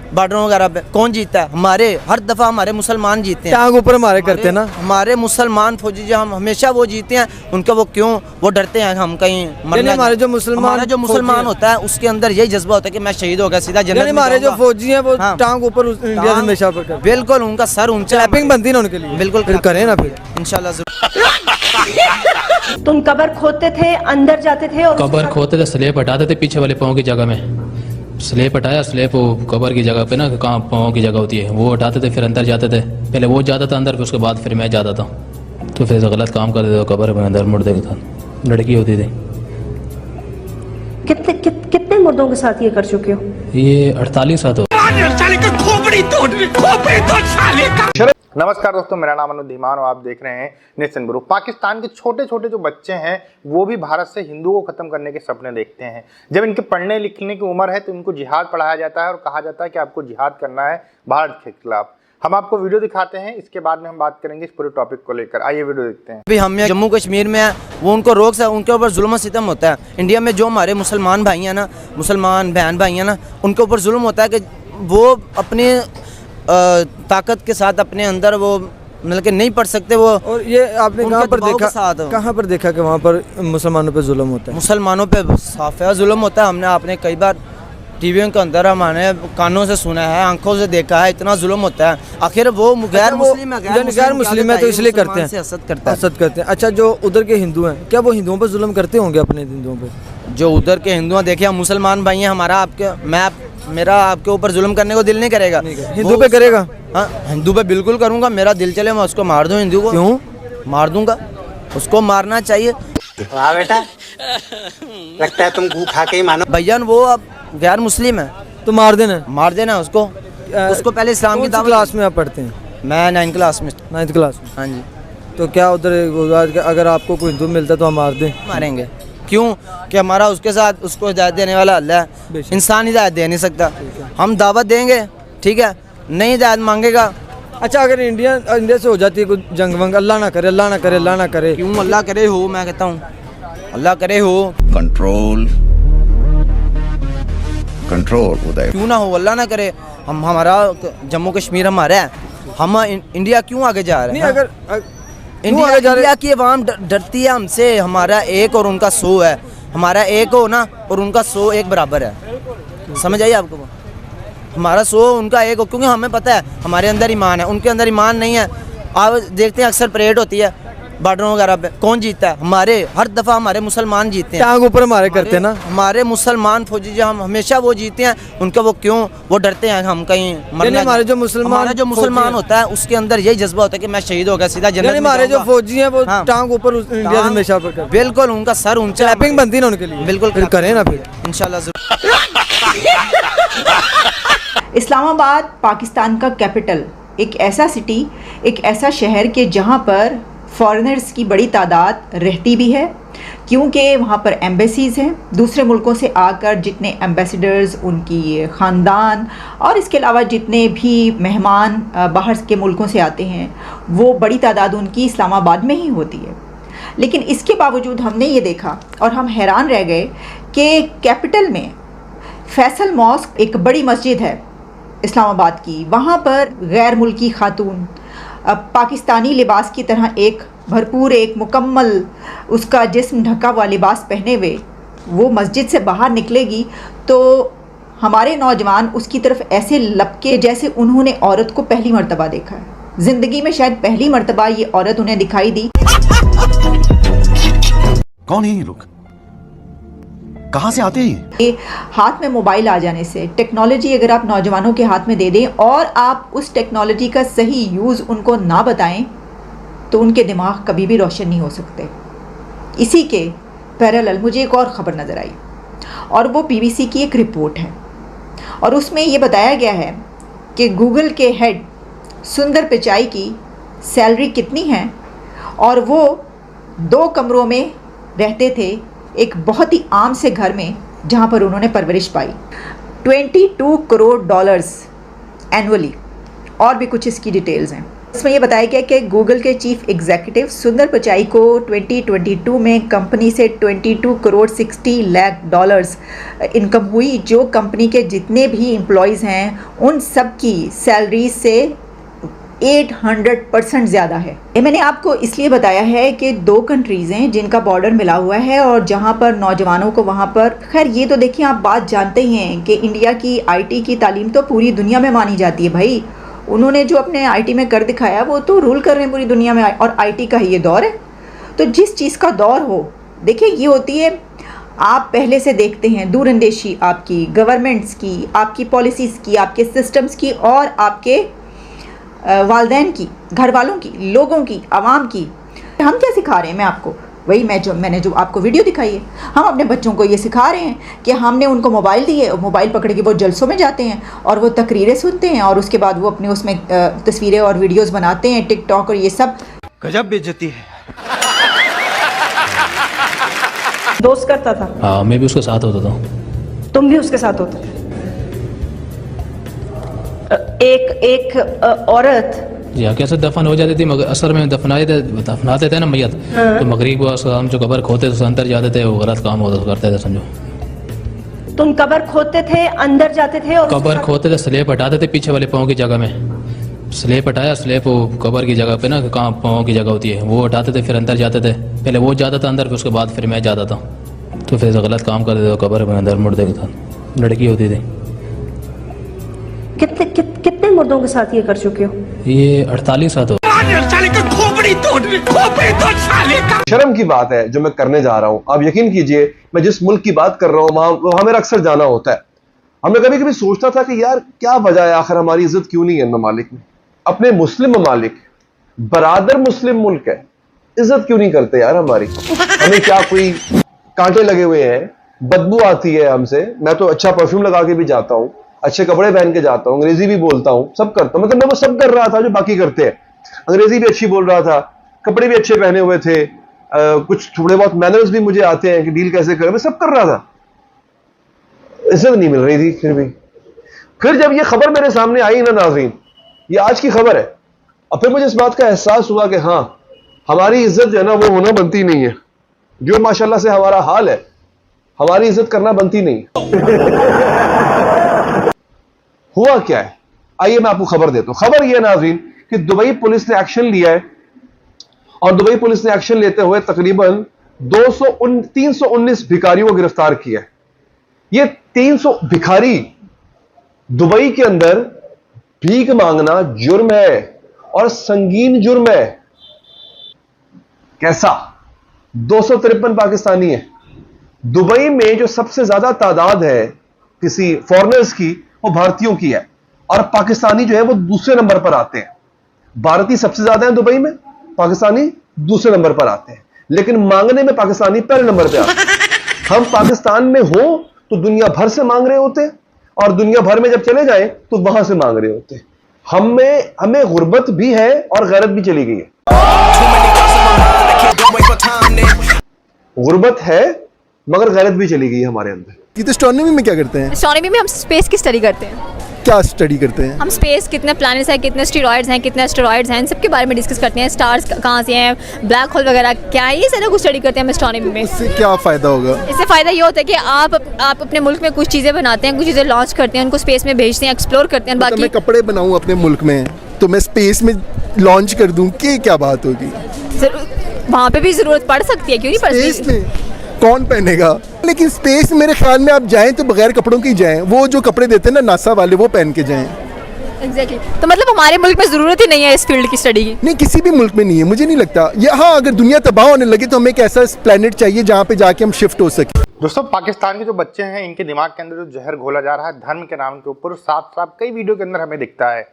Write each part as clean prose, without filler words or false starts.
बॉर्डरों वगैरह पे कौन जीतता है? हमारे हर दफ़ा हमारे मुसलमान जीते हैं। टांग ऊपर हमारे करते हैं ना, हमारे मुसलमान फौजी जो हम हमेशा वो जीते हैं। उनका वो क्यों वो डरते हैं हम कहीं मरने? हमारे जो मुसलमान होता है उसके अंदर यही जज़्बा होता है कि मैं शहीद हो गया सीधा जन्नत में हमारे जो जाऊंगा। फौजी हैं वो हाँ। टांग ऊपर इंडिया से हमेशा पर करते बिल्कुल उनका सर ऊंचा हैं, बनती ना उनके लिए, बिल्कुल फिर करें ना फिर इंशाल्लाह। तुम कब्र खोदते थे, अंदर जाते थे और कब्र खोदते थे, स्लेब हटाते थे पीछे वाले पाँव की जगह में। स्लेब हटाया, स्लेब वो कब्र की जगह पे ना, कहाँ पाँव की जगह होती है, वो हटाते थे, फिर अंदर जाते थे। पहले वो जाता था अंदर, फिर उसके बाद फिर मैं जाता था। तो फिर गलत काम करते थे, कब्र में अंदर मुर्दे के साथ लड़की होती थी। कितने मुर्दों के साथ ये कर चुके हो? ये 48 साल हो। नमस्कार दोस्तों, मेरा नाम अनुधीमान और आप देख रहे हैं नेशन ब्रो। पाकिस्तान के छोटे छोटे जो बच्चे हैं वो भी भारत से हिंदुओं को खत्म करने के सपने देखते हैं। जब इनके पढ़ने लिखने की उम्र है तो इनको जिहाद पढ़ाया जाता है और कहा जाता है कि आपको जिहाद करना है भारत के खिलाफ। हम आपको वीडियो दिखाते हैं, इसके बाद में हम बात करेंगे इस पूरे टॉपिक को लेकर। आइए वीडियो देखते हैं। अभी हम जम्मू कश्मीर में है, वो उनको रोक से उनके ऊपर जुल्म सितम होता है। इंडिया में जो हमारे मुसलमान भाई हैं ना, मुसलमान बहन भाई हैं ना, उनके ऊपर जुल्म होता है कि वो अपने ताकत के साथ अपने अंदर वो मतलब कि नहीं पढ़ सकते वो। और ये आपने कहाँ पर देखा कि वहाँ पर मुसलमानों पे जुल्म होता है? मुसलमानों पे साफ जुल्म होता है। आपने कई बार टीवी के अंदर हमारे कानों से सुना है, आंखों से देखा है, इतना जुल्म होता है। आखिर वो गैर मुस्लिम है तो इसलिए करते हैं, हसद करते हैं। अच्छा, जो उधर के हिंदू हैं, क्या वो हिंदुओं पर जुल्म करते होंगे अपने हिंदुओं पे? जो उधर के हिंदू हैं, देखिए हम मुसलमान भाई हैं, मेरा आपके ऊपर जुल्म करने को दिल नहीं करेगा। हिंदू पे करेगा? हाँ, हिंदू पे बिल्कुल करूँगा। मेरा दिल चले मैं उसको मार दूँ, हिंदू को। क्यों मार दूंगा? उसको मारना चाहिए। वाह बेटा, लगता है तुम गू खा के ही मानो। भैया वो अब गैर मुस्लिम है तो मार देना उसको। पहले इस्लाम की क्लास में आप पढ़ते हैं? मैं 9th क्लास में। 9th क्लास में? हाँ जी। तो क्या उधर अगर आपको कोई हिंदू मिलता तो हम मार दें? मारेंगे। क्यों? कि हमारा उसके साथ उसको हिदायत देने वाला अल्लाह है। इंसान हिदायत दे नहीं सकता। हम दावत देंगे, ठीक है, नहीं हिदायत मांगेगा। अच्छा, अगर इंडिया से हो जाती है कोई जंग वंग, अल्लाह ना करे, अल्लाह ना करे, अल्लाह ना करे। क्यों अल्लाह करे हो? मैं कहता हूँ अल्लाह करे हो। कंट्रोल उदय क्यों ना हो, अल्लाह ना करे। हमारा जम्मू कश्मीर हमारा है, हम इंडिया क्यों आगे जा रहे हैं? अगर इंडिया की आवाम डरती है हमसे। हमारा एक और उनका 100 है। हमारा एक हो ना और उनका 100 एक बराबर है। समझ आई आपको? हमारा 100 उनका एक हो, क्योंकि हमें पता है हमारे अंदर ईमान है, उनके अंदर ईमान नहीं है। आप देखते हैं अक्सर परेड होती है बॉर्डरों वगैरह पे, कौन जीतता है? हमारे हर दफ़ा हमारे मुसलमान जीते हैं। टांग ऊपर हमारे करते हैं ना, हमारे मुसलमान फौजी जो हम हमेशा वो जीते हैं। उनका वो क्यों वो डरते हैं हम कहीं मरने? हमारे जो मुसलमान होता है उसके अंदर यही जज्बा होता है कि मैं शहीद हो गया सीधा जन्नत में हमारे जो फौजी हैं वो हाँ। टांग ऊपर इंडिया से हमेशा पर करते हैं, बिल्कुल उनका सर ऊंचा बनती ना उनके लिए, बिल्कुल फिर करें ना फिर इंशाल्लाह। इस्लामाबाद पाकिस्तान का कैपिटल, एक ऐसा सिटी, एक ऐसा शहर के जहाँ पर फॉरेनर्स की बड़ी तादाद रहती भी है, क्योंकि वहाँ पर एम्बेसीज़ हैं। दूसरे मुल्कों से आकर जितने एम्बेसडर्स, उनकी ख़ानदान और इसके अलावा जितने भी मेहमान बाहर के मुल्कों से आते हैं, वो बड़ी तादाद उनकी इस्लामाबाद में ही होती है। लेकिन इसके बावजूद हमने ये देखा और हम हैरान रह गए कि कैपिटल में फैसल मॉस्क, एक बड़ी मस्जिद है इस्लामाबाद की, वहाँ पर गैर मुल्की खातून पाकिस्तानी लिबास की तरह एक भरपूर, एक मुकम्मल उसका जिस्म ढका हुआ लिबास पहने हुए वो मस्जिद से बाहर निकलेगी तो हमारे नौजवान उसकी तरफ ऐसे लपके जैसे उन्होंने औरत को पहली मर्तबा देखा है। ज़िंदगी में शायद पहली मर्तबा ये औरत उन्हें दिखाई दी। कौन है ये लोग? कहाँ से आते हैं? ये हाथ में मोबाइल आ जाने से, टेक्नोलॉजी अगर आप नौजवानों के हाथ में दे दें और आप उस टेक्नोलॉजी का सही यूज़ उनको ना बताएं तो उनके दिमाग कभी भी रोशन नहीं हो सकते। इसी के पैरेलल मुझे एक और ख़बर नज़र आई और वो BBC की एक रिपोर्ट है और उसमें ये बताया गया है कि गूगल के हेड सुंदर पिचाई की सैलरी कितनी है और वो 2 कमरों में रहते थे एक बहुत ही आम से घर में जहाँ पर उन्होंने परवरिश पाई। $22 करोड़ एनुअली, और भी कुछ इसकी डिटेल्स हैं। इसमें ये बताया गया कि गूगल के चीफ एग्जीक्यूटिव सुंदर पिचाई को 2022 में कंपनी से 22 करोड़ 60 लाख डॉलर्स इनकम हुई, जो कंपनी के जितने भी एम्प्लॉयज़ हैं उन सब की सैलरी से 800% ज़्यादा है। ये मैंने आपको इसलिए बताया है कि 2 कंट्रीज़ हैं जिनका बॉर्डर मिला हुआ है और जहाँ पर नौजवानों को वहाँ पर, खैर ये तो देखिए आप बात जानते ही हैं कि इंडिया की आईटी की तालीम तो पूरी दुनिया में मानी जाती है भाई। उन्होंने जो अपने आईटी में कर दिखाया वो तो रूल कर रहे हैं पूरी दुनिया में, और आईटी का ही ये दौर है। तो जिस चीज़ का दौर हो, देखिए ये होती है, आप पहले से देखते हैं दूरअंदेशी आपकी गवर्नमेंट्स की, आपकी पॉलिसीज़ की, आपके सिस्टम्स की और आपके वालदैन की, घर वालों की, लोगों की, आवाम की। हम क्या सिखा रहे हैं, मैं आपको वही मैंने जो आपको वीडियो दिखाई है, हम अपने बच्चों को ये सिखा रहे हैं कि हमने उनको मोबाइल दिए, मोबाइल पकड़ के वो जलसों में जाते हैं और वो तकरीरें सुनते हैं और उसके बाद वो अपने उसमें तस्वीरें और वीडियोस बनाते हैं, टिकटॉक और ये सब। गजब बेइज्जती है। दोस्त करता था? हाँ, मैं भी उसके साथ होता था। तुम भी उसके साथ होते? एक औरत या कैसे दफन हो जाती थी, मगर असर में दफनाते थे ना मैयत, तो मगरिब को हम जो कब्र खोते थे अंदर जाते थे, वो गलत काम होता करते थे समझो। तुम कब्र खोदते थे, अंदर जाते थे और कब्र खोते थे, स्लेब हटाते थे पीछे वाले पाँव की जगह में, स्लेब हटाया, स्लेब वो कब्र की जगह पे ना, कहाँ पाँव की जगह होती है, वो हटाते थे, फिर अंदर जाते थे। पहले वो जाता था अंदर, फिर उसके बाद फिर मैं जाता था, तो फिर गलत काम करते थे कब्र में अंदर मुर्दे के साथ। लड़की होती थी। कितने मुर्दों के साथ ये कर चुके हो? ये 48 साथ हो। शर्म की बात है जो मैं करने जा रहा हूं। आप यकीन कीजिए, मैं जिस मुल्क की बात कर रहा हूं वहां मेरा अक्सर जाना होता है। हमने कभी कभी सोचता था कि यार क्या वजह है, आखिर हमारी इज्जत क्यों नहीं है ममालिक में। अपने मुस्लिम ममालिक, बरादर मुस्लिम मुल्क है, इज्जत क्यों नहीं करते यार हमारी। हमें क्या कोई कांटे लगे हुए हैं, बदबू आती है हमसे। मैं तो अच्छा परफ्यूम लगा के भी जाता हूं, अच्छे कपड़े पहन के जाता हूं, अंग्रेजी भी बोलता हूं, सब करता हूं। मतलब मैं वो सब कर रहा था जो बाकी करते हैं। अंग्रेजी भी अच्छी बोल रहा था, कपड़े भी अच्छे पहने हुए थे, कुछ थोड़े बहुत मैनर्स भी मुझे आते हैं कि डील कैसे करें, मैं सब कर रहा था। इज्जत नहीं मिल रही थी। फिर जब ये खबर मेरे सामने आई ना नाज़रीन, ये आज की खबर है, और फिर मुझे इस बात का एहसास हुआ कि हाँ, हमारी इज्जत जो है ना वो होना बनती नहीं है। जो माशाल्लाह से हमारा हाल है, हमारी इज्जत करना बनती नहीं। हुआ क्या है, आइए मैं आपको खबर देता हूं। खबर यह नाज़रीन कि दुबई पुलिस ने एक्शन लिया है, और दुबई पुलिस ने एक्शन लेते हुए तकरीबन 319 भिखारियों को गिरफ्तार किया है। ये 300 भिखारी, दुबई के अंदर भीख मांगना जुर्म है और संगीन जुर्म है। कैसा? 253 पाकिस्तानी है। दुबई में जो सबसे ज्यादा तादाद है किसी फॉरेनर्स की, वो भारतीयों की है, और पाकिस्तानी जो है वो दूसरे नंबर पर आते हैं। भारतीय सबसे ज्यादा है दुबई में, पाकिस्तानी दूसरे नंबर पर आते हैं, लेकिन मांगने में पाकिस्तानी पहले नंबर पे आते हैं। हम पाकिस्तान में हो तो दुनिया भर से मांग रहे होते हैं, और दुनिया भर में जब चले जाएं तो वहां से मांग रहे होते हैं। हमें गुर्बत भी है और गैरत भी चली गई है। गुर्बत है मगर गैरत भी चली गई है हमारे अंदर। तो एस्ट्रोनॉमी में क्या करते हैं? एस्ट्रोनॉमी में हम स्पेस की स्टडी करते हैं। क्या स्टडी करते हैं? हम स्पेस, कितने प्लैनेट्स हैं, कितने एस्टेरॉइड्स हैं, कितने एस्टेरॉइड्स हैं, इन सब के बारे में डिस्कस करते हैं। स्टार्स कहाँ से हैं, ब्लैक होल वगैरह क्या है, ये सारा कुछ स्टडी करते हैं हम एस्ट्रोनॉमी में। इससे क्या फ़ायदा होगा? इससे फ़ायदा ये होता है कि आप अपने मुल्क में कुछ चीज़ें बनाते हैं, कुछ चीज़ें लॉन्च करते हैं, उनको स्पेस में भेजते हैं, एक्सप्लोर करते हैं। बाकी मैं कपड़े बनाऊँ अपने मुल्क में तो मैं स्पेस में लॉन्च कर दूँ, कि क्या बात होगी? वहाँ पे भी ज़रूरत पड़ सकती है, क्यों नहीं पड़ सकती? कौन पहनेगा? लेकिन स्पेस मेरे ख्याल में आप जाएं तो बगैर कपड़ों की जाएं, वो जो कपड़े देते हैं ना नासा वाले, वो पहन के जाएं। एग्जैक्टली। तो मतलब हमारे मुल्क में ज़रूरत ही नहीं है इस फील्ड की स्टडी की? नहीं, किसी भी मुल्क में नहीं है, मुझे नहीं लगता। हाँ, अगर दुनिया तबाह होने लगे तो हमें एक ऐसा प्लेनेट चाहिए जहाँ पे जाके हम शिफ्ट हो सके। दोस्तों, पाकिस्तान के जो बच्चे हैं, इनके दिमाग के अंदर जो जहर घोला जा रहा है धर्म के नाम के ऊपर, साफ साफ कई वीडियो के अंदर हमें दिखता है।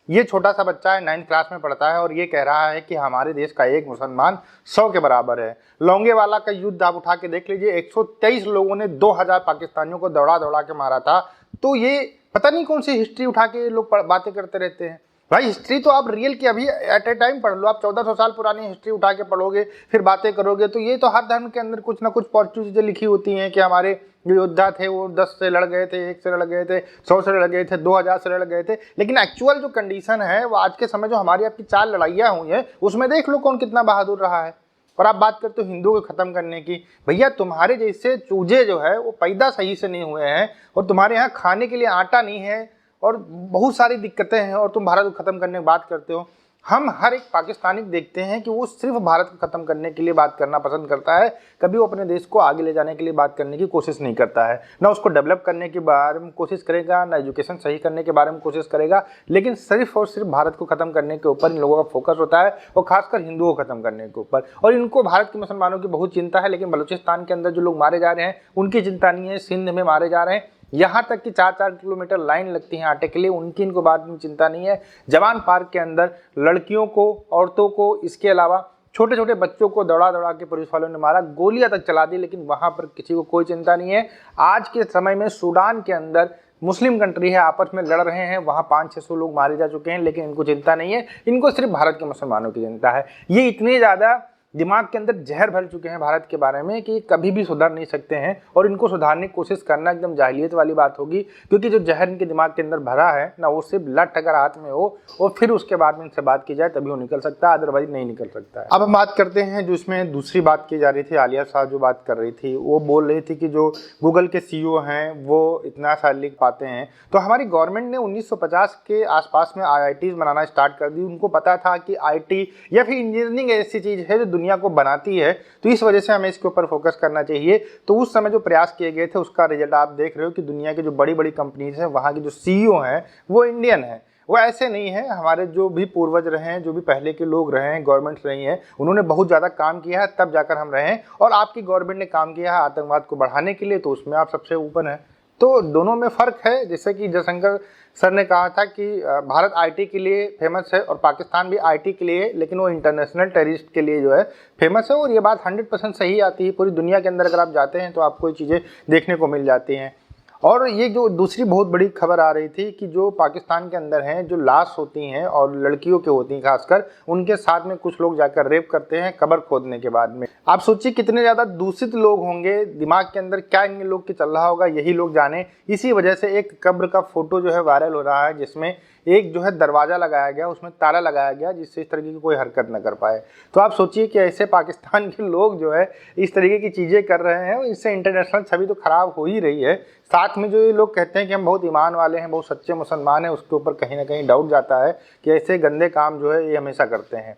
ये छोटा सा बच्चा है, 9th क्लास में पढ़ता है, और ये कह रहा है कि हमारे देश का एक मुसलमान 100 के बराबर है। लोंगेवाला का युद्ध आप उठा के देख लीजिए, 123 लोगों ने 2000 पाकिस्तानियों को दौड़ा दौड़ा के मारा था। तो ये पता नहीं कौन सी हिस्ट्री उठा के लोग बातें करते रहते हैं। भाई, हिस्ट्री तो आप रियल की अभी एट ए टाइम पढ़ लो। आप 1400 साल पुरानी हिस्ट्री उठा के पढ़ोगे, फिर बातें करोगे, तो ये तो हर धर्म के अंदर कुछ ना कुछ पॉजिटिव चीज़ें लिखी होती हैं कि हमारे जो योद्धा थे वो 10 से लड़ गए थे, 1 से लड़ गए थे, 100 से लड़ गए थे, 2000 से लड़ गए थे, लेकिन एक्चुअल जो कंडीशन है वो आज के समय जो हमारी आपकी 4 लड़ाइयाँ हुई हैं उसमें देख लो कौन कितना बहादुर रहा है। और आप बात करते हो हिंदुओं को ख़त्म करने की, भैया तुम्हारे जैसे चूजे जो है वो पैदा सही से नहीं हुए हैं और तुम्हारे यहाँ खाने के लिए आटा नहीं है और बहुत सारी दिक्कतें हैं और तुम भारत को ख़त्म करने की बात करते हो। हम हर एक पाकिस्तानी देखते हैं कि वो सिर्फ भारत को ख़त्म करने के लिए बात करना पसंद करता है, कभी वो अपने देश को आगे ले जाने के लिए बात करने की कोशिश नहीं करता है, ना उसको डेवलप करने के बारे में कोशिश करेगा, ना एजुकेशन सही करने के बारे में कोशिश करेगा, लेकिन सिर्फ और सिर्फ भारत को ख़त्म करने के ऊपर इन लोगों का फोकस होता है और खासकर हिंदुओं को ख़त्म करने के ऊपर। और इनको भारत के मुसलमानों की बहुत चिंता है, लेकिन बलूचिस्तान के अंदर जो लोग मारे जा रहे हैं उनकी चिंता नहीं है, सिंध में मारे जा रहे हैं, यहाँ तक कि 4-4 किलोमीटर लाइन लगती है आटे के लिए, उनकी इनको बात में चिंता नहीं है। जवान पार्क के अंदर लड़कियों को, औरतों को, इसके अलावा छोटे छोटे बच्चों को दौड़ा दौड़ा के पुलिस वालों ने मारा, गोलियां तक चला दी, लेकिन वहाँ पर किसी को कोई चिंता नहीं है। आज के समय में सूडान के अंदर मुस्लिम कंट्री है, आपस में लड़ रहे हैं, वहाँ 500-600 लोग मारे जा चुके हैं, लेकिन इनको चिंता नहीं है, इनको सिर्फ भारत के मुसलमानों की चिंता है। ये इतने ज़्यादा दिमाग के अंदर जहर भर चुके हैं भारत के बारे में कि कभी भी सुधर नहीं सकते हैं और इनको सुधारने की कोशिश करना एकदम जाहिलियत वाली बात होगी, क्योंकि जो जहर इनके दिमाग के अंदर भरा है ना, वो सिर्फ लट अगर हाथ में हो और फिर उसके बाद में इनसे बात की जाए तभी वो निकल सकता है, अदरवाइज नहीं निकल सकता है। अब हम बात करते हैं जो इसमें दूसरी बात की जा रही थी, आलिया साहब जो बात कर रही थी, वो बोल रही थी कि जो गूगल के CEO हैं वो इतना सैलरी लिख पाते हैं। तो हमारी गवर्नमेंट ने 1950 के आसपास में IITs बनाना स्टार्ट कर दी। उनको पता था कि IT या फिर इंजीनियरिंग ऐसी चीज़ है जो दुनिया को बनाती है, तो इस वजह से हमें इसके ऊपर फोकस करना चाहिए। तो उस समय जो प्रयास किए गए थे उसका रिजल्ट आप देख रहे हो कि दुनिया के जो बड़ी बड़ी कंपनीज हैं वहाँ के जो CEO हैं वो इंडियन हैं, वो ऐसे नहीं है। हमारे जो भी पूर्वज रहे हैं, जो भी पहले के लोग रहे हैं, गवर्नमेंट रही हैं, उन्होंने बहुत ज़्यादा काम किया है, तब जाकर हम रहे हैं। और आपकी गवर्नमेंट ने काम किया है आतंकवाद को बढ़ाने के लिए, तो उसमें आप सबसे ऊपर हैं। तो दोनों में फ़र्क है। जैसे कि जयशंकर सर ने कहा था कि भारत IT के लिए फेमस है और पाकिस्तान भी IT के लिए, लेकिन वो इंटरनेशनल टेररिस्ट के लिए जो है फेमस है। और ये बात 100% सही आती है। पूरी दुनिया के अंदर अगर आप जाते हैं तो आपको ये चीज़ें देखने को मिल जाती हैं। और ये जो दूसरी बहुत बड़ी खबर आ रही थी कि जो पाकिस्तान के अंदर हैं, जो लाश होती हैं और लड़कियों की होती हैं खासकर, उनके साथ में कुछ लोग जाकर रेप करते हैं कब्र खोदने के बाद में। आप सोचिए कितने ज़्यादा दूषित लोग होंगे, दिमाग के अंदर क्या इन लोग के चल रहा होगा, यही लोग जाने। इसी वजह से एक कब्र का फोटो जो है वायरल हो रहा है, जिसमें एक जो है दरवाज़ा लगाया गया, उसमें ताला लगाया गया, जिससे इस तरीके की कोई हरकत न कर पाए। तो आप सोचिए कि ऐसे पाकिस्तान के लोग जो है इस तरीके की चीज़ें कर रहे हैं, इससे इंटरनेशनल छवि तो ख़राब हो ही रही है। साथ में जो ये लोग कहते हैं कि हम बहुत ईमान वाले हैं, बहुत सच्चे मुसलमान हैं, उसके ऊपर कहीं ना कहीं डाउट जाता है कि ऐसे गंदे काम जो है ये हमेशा करते हैं।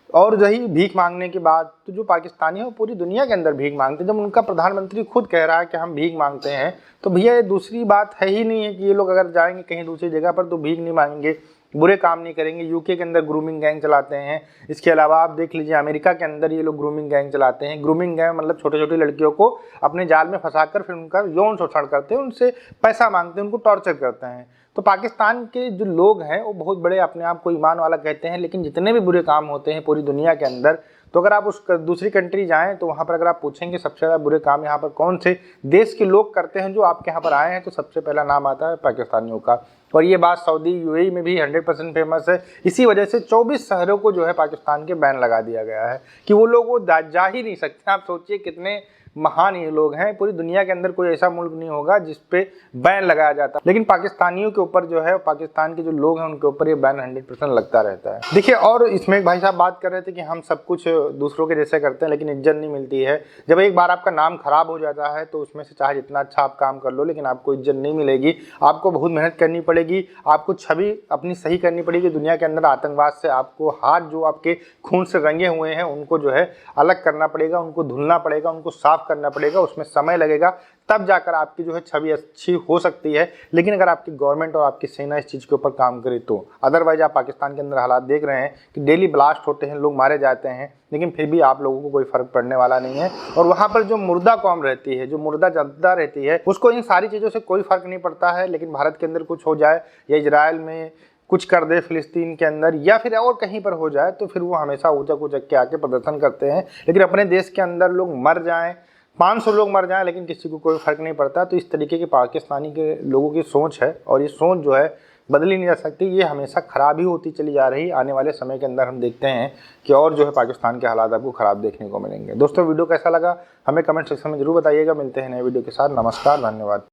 और रही भीख मांगने की बात, तो जो पाकिस्तानी है वो पूरी दुनिया के अंदर भीख मांगते हैं। जब उनका प्रधानमंत्री खुद कह रहा है कि हम भीख मांगते हैं, तो भैया ये दूसरी बात है ही नहीं है कि ये लोग अगर जाएंगे कहीं दूसरी जगह पर तो भीख नहीं मांगेंगे, बुरे काम नहीं करेंगे। यूके के अंदर ग्रूमिंग गैंग चलाते हैं। इसके अलावा आप देख लीजिए अमेरिका के अंदर ये लोग ग्रूमिंग गैंग चलाते हैं। ग्रूमिंग गैंग मतलब छोटे छोटी लड़कियों को अपने जाल में फंसाकर फिर उनका यौन शोषण करते हैं, उनसे पैसा मांगते हैं, उनको टॉर्चर करते हैं। तो पाकिस्तान के जो लोग हैं वो बहुत बड़े अपने आप को ईमान वाला कहते हैं, लेकिन जितने भी बुरे काम होते हैं पूरी दुनिया के अंदर, तो अगर आप उस दूसरी कंट्री जाएं तो वहाँ पर अगर आप पूछेंगे सबसे ज़्यादा बुरे काम यहाँ पर कौन से देश के लोग करते हैं जो आपके यहाँ पर आए हैं, तो सबसे पहला नाम आता है पाकिस्तानियों का। और ये बात सऊदी UAE में भी 100% फेमस है। इसी वजह से 24 शहरों को जो है पाकिस्तान के बैन लगा दिया गया है कि वो लोग वो जा ही नहीं सकते। आप सोचिए कितने महान ये लोग हैं। पूरी दुनिया के अंदर कोई ऐसा मुल्क नहीं होगा जिस पे बैन लगाया जाता, लेकिन पाकिस्तानियों के ऊपर जो है, पाकिस्तान के जो लोग हैं उनके ऊपर ये बैन 100% लगता रहता है। देखिए, और इसमें एक भाई साहब बात कर रहे थे कि हम सब कुछ दूसरों के जैसे करते हैं लेकिन इज्जत नहीं मिलती है। जब एक बार आपका नाम खराब हो जाता है तो उसमें से चाहे जितना अच्छा आप काम कर लो, लेकिन आपको इज्जत नहीं मिलेगी। आपको बहुत मेहनत करनी पड़ेगी, आपको छवि अपनी सही करनी पड़ेगी दुनिया के अंदर। आतंकवाद से आपको हाथ जो आपके खून से रंगे हुए हैं उनको जो है अलग करना पड़ेगा, उनको धुलना पड़ेगा, उनको साफ करना पड़ेगा, उसमें समय लगेगा, तब जाकर आपकी जो है छवि अच्छी हो सकती है। लेकिन अगर आपकी गवर्नमेंट और आपकी सेना इस चीज़ के ऊपर काम करे तो। अदरवाइज आप पाकिस्तान के अंदर हालात देख रहे हैं कि डेली ब्लास्ट होते हैं, लोग मारे जाते हैं, लेकिन फिर भी आप लोगों को कोई फ़र्क पड़ने वाला नहीं है। और वहाँ पर जो मुर्दा कौम रहती है, जो मुर्दा जनता रहती है, उसको इन सारी चीज़ों से कोई फ़र्क नहीं पड़ता है। लेकिन भारत के अंदर कुछ हो जाए या इजराइल में कुछ कर दे, फिलिस्तीन के अंदर या फिर और कहीं पर हो जाए, तो फिर वो हमेशा ऊँचक ऊँचक के आके प्रदर्शन करते हैं। लेकिन अपने देश के अंदर लोग मर जाएँ, 500 लोग मर जाएं, लेकिन किसी को कोई फ़र्क नहीं पड़ता। तो इस तरीके के पाकिस्तानी के लोगों की सोच है और ये सोच जो है बदली नहीं जा सकती, ये हमेशा ख़राब ही होती चली जा रही। आने वाले समय के अंदर हम देखते हैं कि और जो है पाकिस्तान के हालात आपको ख़राब देखने को मिलेंगे। दोस्तों वीडियो कैसा लगा हमें कमेंट सेक्शन में जरूर बताइएगा। मिलते हैं नए वीडियो के साथ। नमस्कार, धन्यवाद।